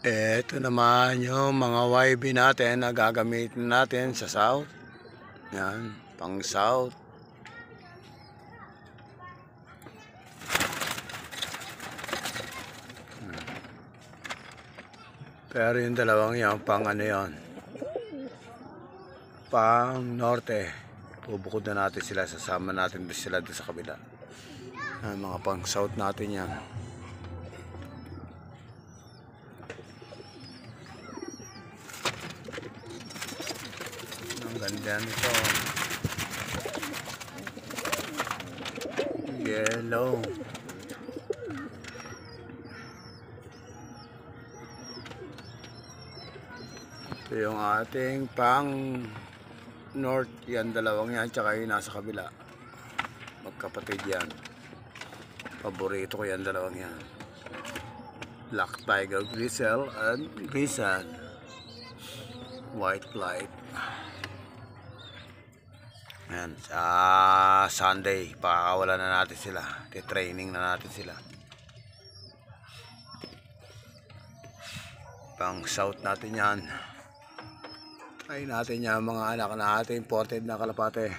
Ito naman yung mga YB natin na gagamitin natin sa south. Yan, pang south. Pero yung dalawang yan, pang ano yan, pang norte. Bubukod na natin sila, sasama natin sila doon sa kabila. Mga pang south natin yan. Ang ganda nito. Yellow. Ito yung ating pang north. Yan, dalawang yan, tsaka yung nasa kabila. Magkapatid yan. Paborito ko yan, dalawang yan. Black Tiger Gristle and Grisan. White Flight. Ayan, sa Sunday, pakakawalan na natin sila. Training na natin sila. Pang south natin yan. Try natin yan, mga anak na ating imported na kalapate.